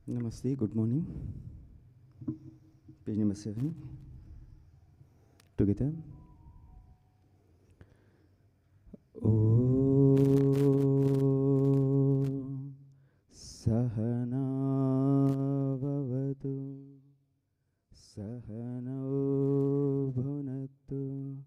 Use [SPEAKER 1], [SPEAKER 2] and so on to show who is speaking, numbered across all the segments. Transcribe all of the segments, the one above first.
[SPEAKER 1] Namaste, good morning. Page number 7. Together. Om Sahana Bhavatu Sahana Bhunaktu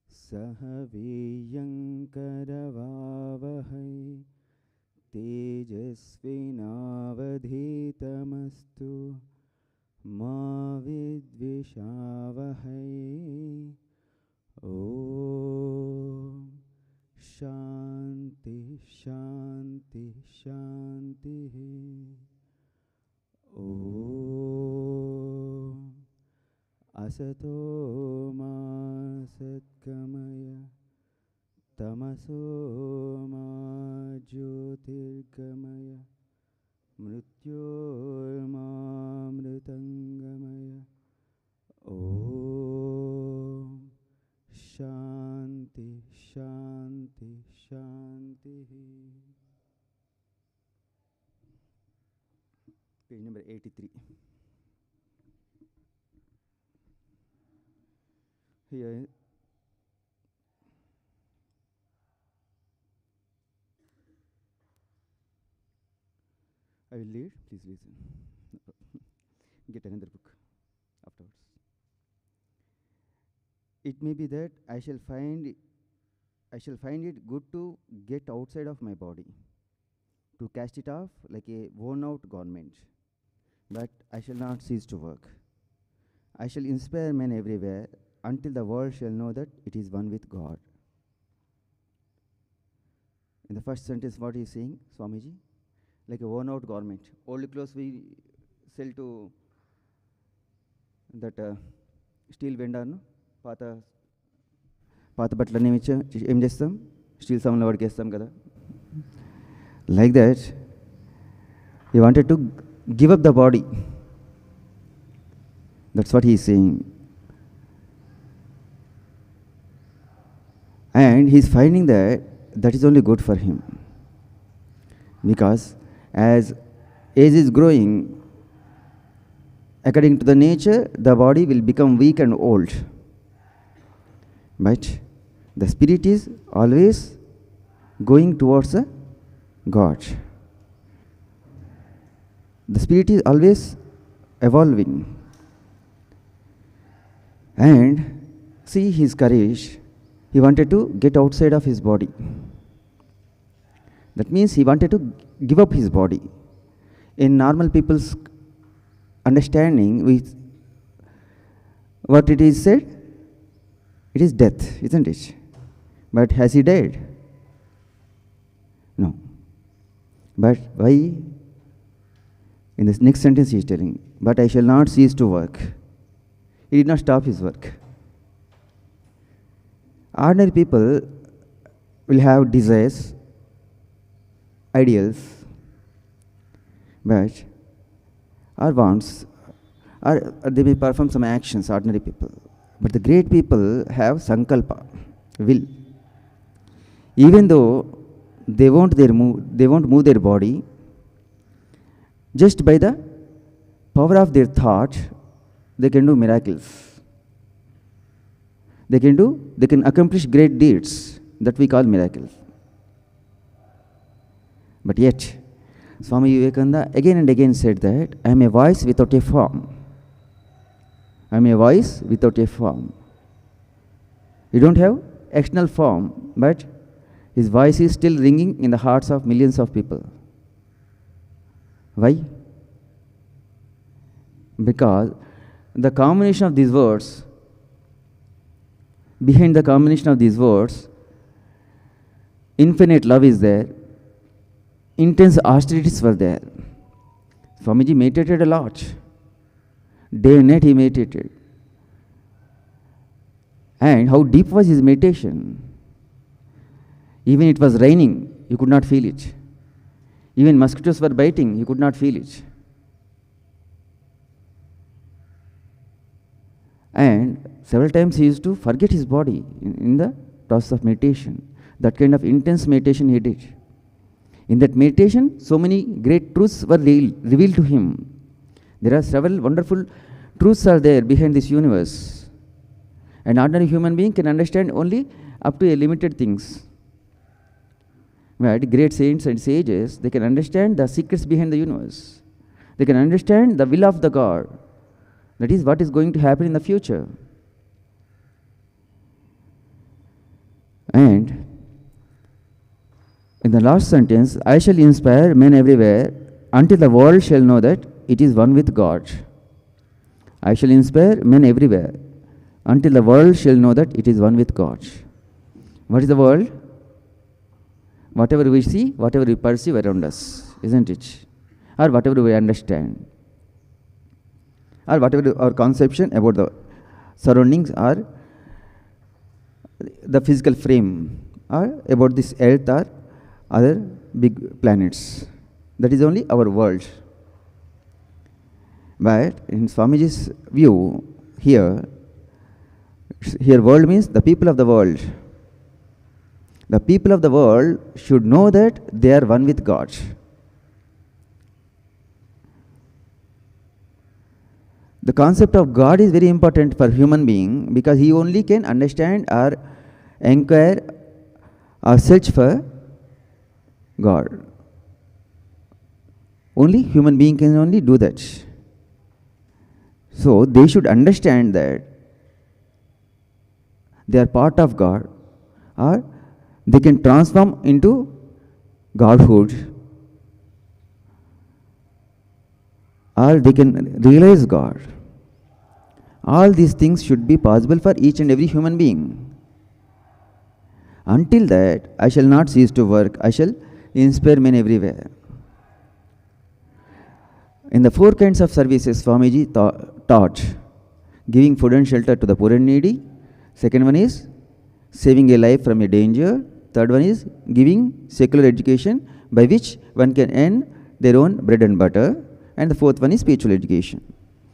[SPEAKER 1] Sahaviyankaravavahai Tejasvinavadhitamastu Ma Vidvishavahai. Om Shanti Shanti Shanti. Om Asato Ma Satkamaya Tamaso Ma Jyotirgamaya Mrityorma Mritangamaya. Om Shanti Shanti Shanti. Page number 83. Here I will read, please listen. Get another book afterwards. It may be that I shall find it good to get outside of my body, to cast it off like a worn out garment. But I shall not cease to work. I shall inspire men everywhere until the world shall know that it is one with God. In the first sentence, what he is saying, Swamiji? Like a worn out garment. Old clothes we sell to that steel vendor, no? పాత బట్టలన్నీ ఏం చేస్తాం, steel సామాన్లు వాడికేస్తాం కదా. Like that he wanted to give up the body. That's what he is saying. And he is finding that is only good for him, because as age is growing, according to the nature, the body will become weak and old. But the spirit is always going towards God. The spirit is always evolving. And see his courage. He wanted to get outside of his body. That means he wanted to give up his body. In normal people's understanding, what it is said, it is death, isn't it? But has he died? No. But why? In this next sentence he is telling, but I shall not cease to work. He did not stop his work. Ordinary people will have desires, ideals, but or wants, or they may perform some actions, ordinary people. But the great people have sankalpa, will. Even though they won't move their body, just by the power of their thought, they can do miracles. They can accomplish great deeds that we call miracles. But yet, Swami Vivekananda again and again said that I am a voice without a form. I am a voice without a form. You don't have external form, but his voice is still ringing in the hearts of millions of people. Why? Because the combination of these words, behind the combination of these words, infinite love is there, intense austerities were there. Swamiji meditated a lot. Day and night he meditated. And how deep was his meditation? Even it was raining, you could not feel it. Even mosquitoes were biting, you could not feel it. And several times he used to forget his body in the process of meditation. That kind of intense meditation he did. In that meditation, so many great truths were revealed to him. There are several wonderful truths are there behind this universe. An ordinary human being can understand only up to a limited things. Right? Great saints and sages, they can understand the secrets behind the universe. They can understand the will of the God. That is what is going to happen in the future. And in the last sentence, I shall inspire men everywhere until the world shall know that it is one with God. I shall inspire men everywhere until the world shall know that it is one with God. What is the world? Whatever we see, whatever we perceive around us, isn't it? Or whatever we understand. Or whatever our conception about the surroundings or the physical frame, or about this earth or other big planets. That is only our world. But in Swamiji's view, here world means the people of the world. The people of the world should know that they are one with God. The concept of God is very important for human being because he only can understand or inquire or search for God. Only human being can only do that. So they should understand that they are part of God, or they can transform into Godhood, or they can realize God. All these things should be possible for each and every human being. Until that, I shall not cease to work. I shall inspire men everywhere. In the 4 kinds of services, Swamiji taught giving food and shelter to the poor and needy. Second one is saving a life from a danger. Third one is giving secular education by which one can earn their own bread and butter. And the fourth one is spiritual education.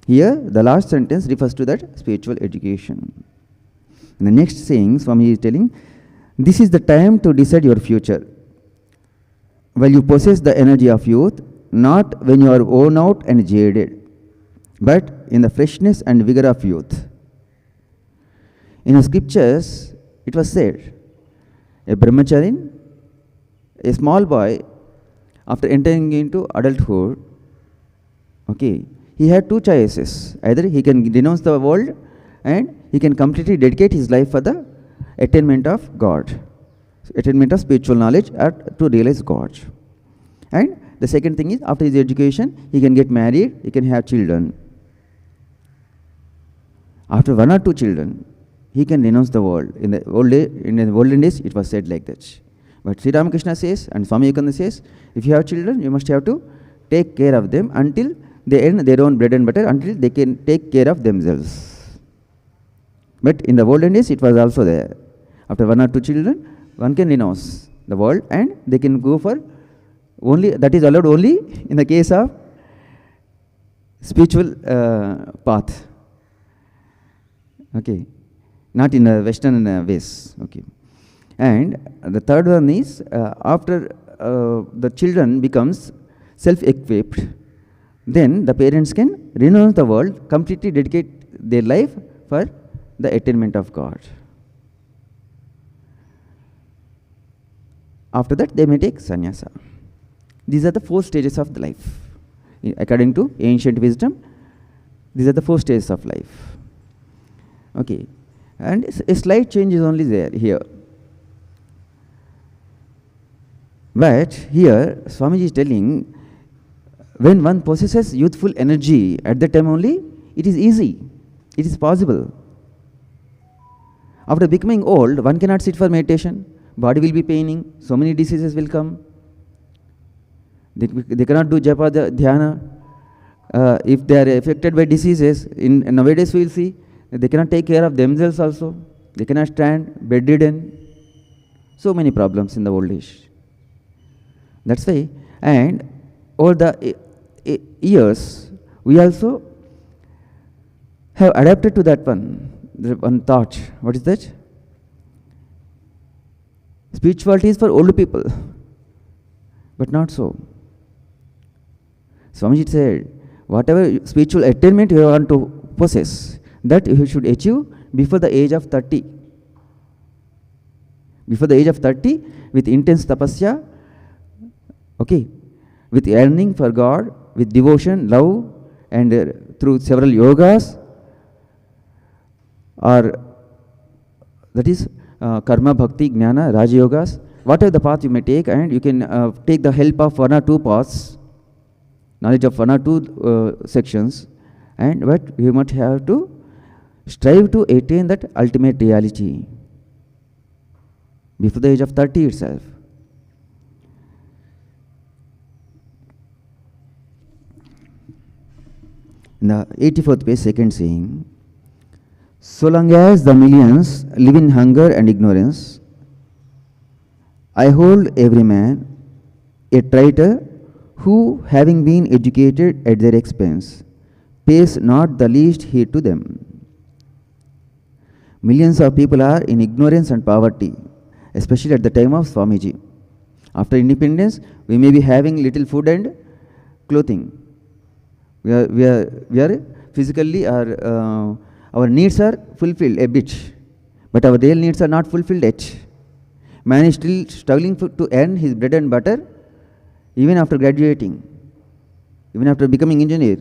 [SPEAKER 1] Here, the last sentence refers to that spiritual education. In the next saying, Swami is telling, this is the time to decide your future. While you possess the energy of youth, not when you are worn out and jaded, but in the freshness and vigor of youth. In the scriptures, it was said, a brahmacharin, a small boy, after entering into adulthood, he had 2 choices. Either he can renounce the world and he can completely dedicate his life for the attainment of God, attainment of spiritual knowledge, or to realize God. And the second thing is, after his education, he can get married, he can have children. After 1 or 2 children, he can renounce the world. In the olden days, it was said like that. But Sri Ramakrishna says, and Swami Vivekananda says, if you have children, you must have to take care of them until they earn their own bread and butter, until they can take care of themselves. But in the olden days, it was also there. After 1 or 2 children, one can renounce the world and they can go for only, that is allowed only in the case of spiritual path. Not in a Western ways. And the third one is, after the children becomes self-equipped, then the parents can renounce the world, completely dedicate their life for the attainment of God. After that, they may take sannyasa. These are the 4 stages of the life. According to ancient wisdom, these are the 4 stages of life. And a slight change is only there here. But here, Swamiji is telling, when one possesses youthful energy, at that time only, it is easy. It is possible. After becoming old, one cannot sit for meditation. Body will be paining. So many diseases will come. They cannot do japa, dhyana. If they are affected by diseases, nowadays we will see, they cannot take care of themselves also. They cannot stand, bedridden. So many problems in the old age. That's why, and over the years, we also have adapted to that one thought. What is that? Spirituality is for old people. But not so. Swamiji said, whatever spiritual attainment you want to possess, that you should achieve before the age of 30. Before the age of 30, with intense tapasya, okay, with yearning for God, with devotion, love, and through several yogas, or that is karma, bhakti, jnana, raja yogas, whatever the path you may take, and you can take the help of one or two paths, knowledge of one or two sections, and but you must have to strive to attain that ultimate reality before the age of 30 itself. In the 84th page, second saying, so long as the millions live in hunger and ignorance, I hold every man a traitor who, having been educated at their expense, pays not the least heed to them. Millions of people are in ignorance and poverty, especially at the time of Swamiji. After independence, we may be having little food and clothing. We are physically, our needs are fulfilled a bit, but our real needs are not fulfilled yet. Man is still struggling to earn his bread and butter, even after graduating, even after becoming engineer.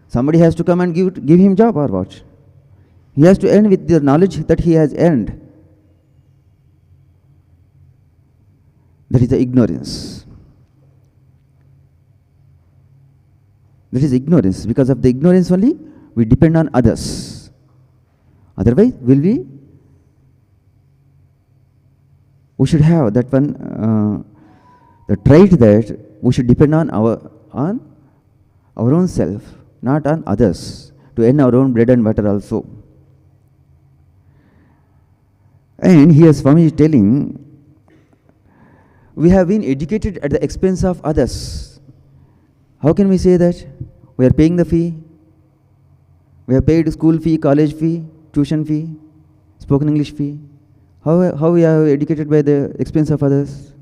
[SPEAKER 1] Somebody has to come and give him job or what? He has to earn with the knowledge that he has earned. That is the ignorance. That is ignorance. Because of the ignorance only, we depend on others. Otherwise, we should have that one, the trait that we should depend on our own self, not on others, to earn our own bread and butter also. And here Swami is telling, we have been educated at the expense of others. How can we say that? We are paying the fee. We have paid school fee, college fee, tuition fee, spoken English fee. How we are educated by the expense of others?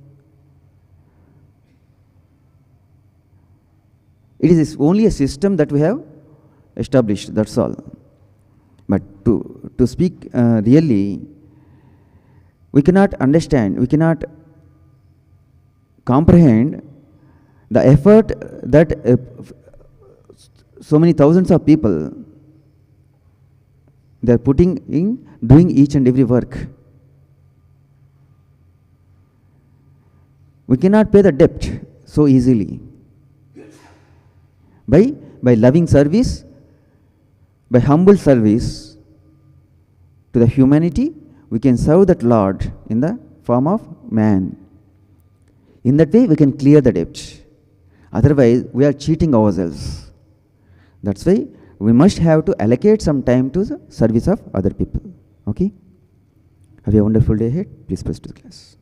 [SPEAKER 1] It is only a system that we have established, that's all. But to speak really, we cannot understand, we cannot comprehend the effort that so many thousands of people, they are putting in doing each and every work. We cannot pay the debt so easily. By loving service, by humble service to the humanity, we can serve that Lord in the form of man. In that way, we can clear the debt. Otherwise, we are cheating ourselves. That's why we must have to allocate some time to the service of other people. Okay? Have a wonderful day ahead. Please proceed to the class.